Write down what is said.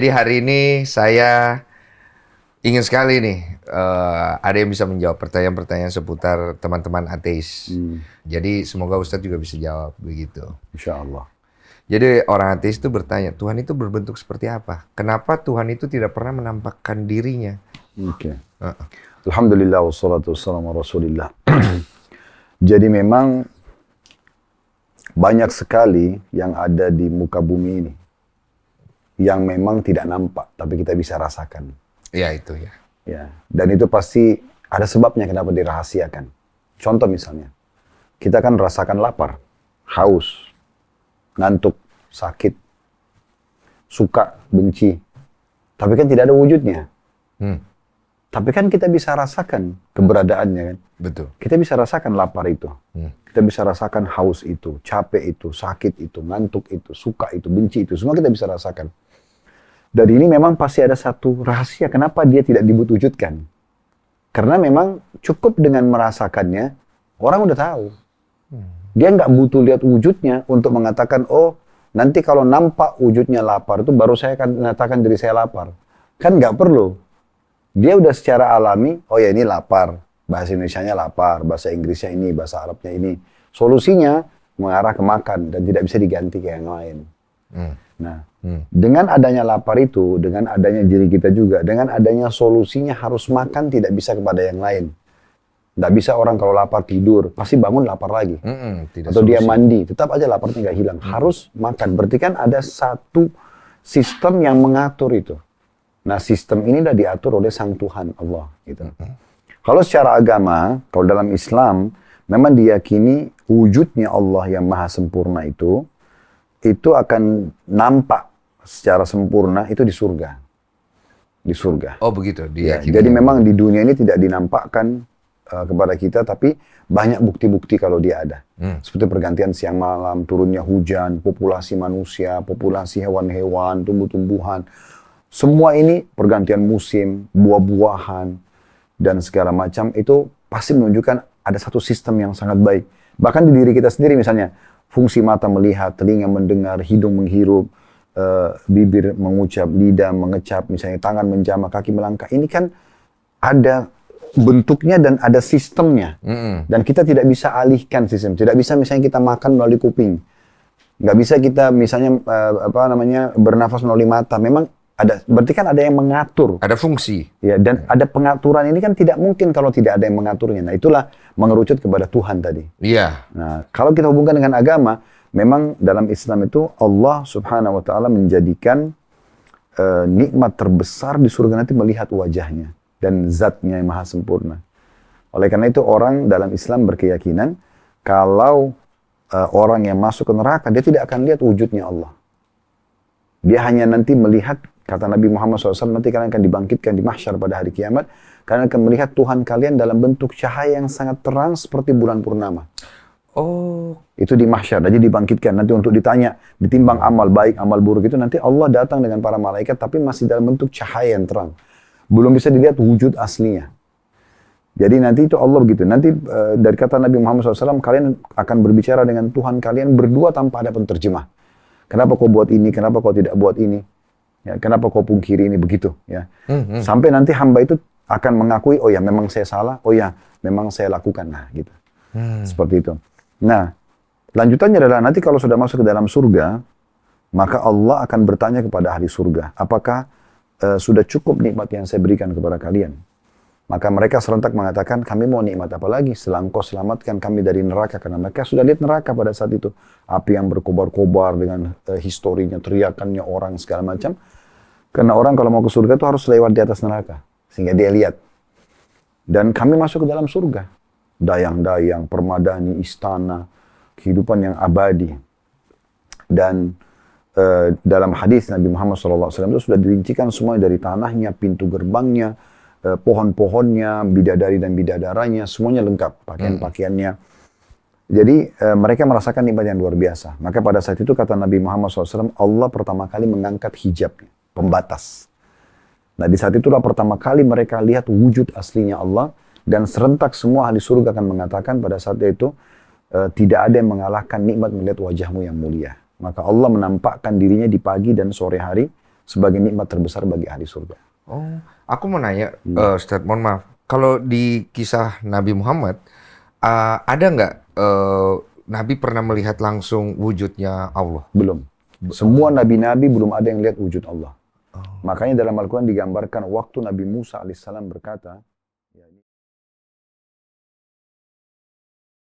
Jadi hari ini saya ingin sekali nih ada yang bisa menjawab pertanyaan-pertanyaan seputar teman-teman ateis. Jadi semoga Ustadz juga bisa jawab begitu. Insya Allah. Jadi orang ateis itu bertanya, Tuhan itu berbentuk seperti apa? Kenapa Tuhan itu tidak pernah menampakkan dirinya? Oke. Alhamdulillah wassalatu wassalamu ala Rasulillah. Jadi memang banyak sekali yang ada di muka bumi ini yang memang tidak nampak tapi kita bisa rasakan. Ya itu ya. Ya, dan itu pasti ada sebabnya kenapa dirahasiakan. Contoh misalnya, kita kan rasakan lapar, haus, ngantuk, sakit, suka, benci. Tapi kan tidak ada wujudnya. Tapi kan kita bisa rasakan keberadaannya kan. Betul. Kita bisa rasakan lapar itu. Kita bisa rasakan haus itu, capek itu, sakit itu, ngantuk itu, suka itu, benci itu. Semua kita bisa rasakan. Dari ini memang pasti ada satu rahasia kenapa dia tidak diwujudkan. Karena memang cukup dengan merasakannya, orang udah tahu. Dia nggak butuh lihat wujudnya untuk mengatakan, oh nanti kalau nampak wujudnya lapar itu baru saya akan mengatakan diri saya lapar. Kan nggak perlu. Dia udah secara alami, oh ya ini lapar. Bahasa Indonesianya lapar, bahasa Inggrisnya ini, bahasa Arabnya ini. Solusinya mengarah ke makan dan tidak bisa diganti kayak yang lain. Nah, dengan adanya lapar itu, dengan adanya diri kita juga, dengan adanya solusinya harus makan tidak bisa kepada yang lain. Nggak bisa orang kalau lapar tidur, pasti bangun lapar lagi. Atau dia mandi, tetap aja laparnya nggak hilang. Harus makan, berarti kan ada satu sistem yang mengatur itu. Nah sistem ini udah diatur oleh Sang Tuhan Allah. Gitu. Kalau secara agama, kalau dalam Islam, memang diyakini wujudnya Allah yang maha sempurna itu akan nampak secara sempurna itu di surga. Di surga. Oh begitu, ya, jadi memang di dunia ini tidak dinampakkan kepada kita, tapi banyak bukti-bukti kalau dia ada. Seperti pergantian siang malam, turunnya hujan, populasi manusia, populasi hewan-hewan, tumbuh-tumbuhan. Semua ini pergantian musim, buah-buahan, dan segala macam itu pasti menunjukkan ada satu sistem yang sangat baik. Bahkan di diri kita sendiri misalnya, fungsi mata melihat, telinga mendengar, hidung menghirup, bibir mengucap, lidah mengecap, misalnya tangan menjamah, kaki melangkah. Ini kan ada bentuknya dan ada sistemnya. Dan kita tidak bisa alihkan sistem. Tidak bisa misalnya kita makan melalui kuping. Nggak bisa kita misalnya bernafas melalui mata. Memang ada, berarti kan ada yang mengatur. Ada fungsi. Ya, dan ada pengaturan ini kan tidak mungkin kalau tidak ada yang mengaturnya. Nah itulah mengerucut kepada Tuhan tadi. Iya. Nah kalau kita hubungkan dengan agama, memang dalam Islam itu Allah Subhanahu Wa Taala menjadikan nikmat terbesar di surga nanti melihat wajahnya dan zatnya yang maha sempurna. Oleh karena itu orang dalam Islam berkeyakinan kalau orang yang masuk ke neraka dia tidak akan lihat wujudnya Allah. Dia hanya nanti melihat, kata Nabi Muhammad SAW, nanti kalian akan dibangkitkan di mahsyar pada hari kiamat. Kalian akan melihat Tuhan kalian dalam bentuk cahaya yang sangat terang seperti bulan purnama. Oh. Itu di mahsyar. Jadi dibangkitkan nanti untuk ditanya, ditimbang amal baik, amal buruk itu. Nanti Allah datang dengan para malaikat tapi masih dalam bentuk cahaya yang terang. Belum bisa dilihat wujud aslinya. Jadi nanti itu Allah begitu. Nanti dari kata Nabi Muhammad SAW, kalian akan berbicara dengan Tuhan kalian berdua tanpa ada penterjemah. Kenapa kau buat ini? Kenapa kau tidak buat ini? Ya, kenapa kau pungkiri ini begitu? Ya. Sampai nanti hamba itu akan mengakui, oh ya memang saya salah, oh ya memang saya lakukan. Nah gitu. Seperti itu. Nah, lanjutannya adalah nanti kalau sudah masuk ke dalam surga, maka Allah akan bertanya kepada ahli surga, apakah sudah cukup nikmat yang saya berikan kepada kalian? Maka mereka serentak mengatakan, kami mau nikmat apa lagi? Setelah engkau selamatkan kami dari neraka. Karena mereka sudah lihat neraka pada saat itu. Api yang berkobar-kobar dengan historinya, teriakannya orang segala macam. Karena orang kalau mau ke surga itu harus lewat di atas neraka. Sehingga dia lihat. Dan kami masuk ke dalam surga. Dayang-dayang, permadani, istana, kehidupan yang abadi. Dan dalam hadis Nabi Muhammad SAW itu sudah dirincikan semua dari tanahnya, pintu gerbangnya, pohon-pohonnya, bidadari dan bidadaranya, semuanya lengkap, pakaian-pakaiannya. Jadi mereka merasakan nikmat yang luar biasa. Maka pada saat itu kata Nabi Muhammad SAW, Allah pertama kali mengangkat hijabnya, pembatas. Nah di saat itulah pertama kali mereka lihat wujud aslinya Allah, dan serentak semua ahli surga akan mengatakan pada saat itu, tidak ada yang mengalahkan nikmat melihat wajahmu yang mulia. Maka Allah menampakkan dirinya di pagi dan sore hari, sebagai nikmat terbesar bagi ahli surga. Oh, aku mau nanya, Ustaz, mohon maaf. Kalau di kisah Nabi Muhammad, ada nggak Nabi pernah melihat langsung wujudnya Allah? Belum. Semua nabi-nabi belum ada yang lihat wujud Allah. Makanya dalam Al-Quran digambarkan waktu Nabi Musa alaihissalam berkata,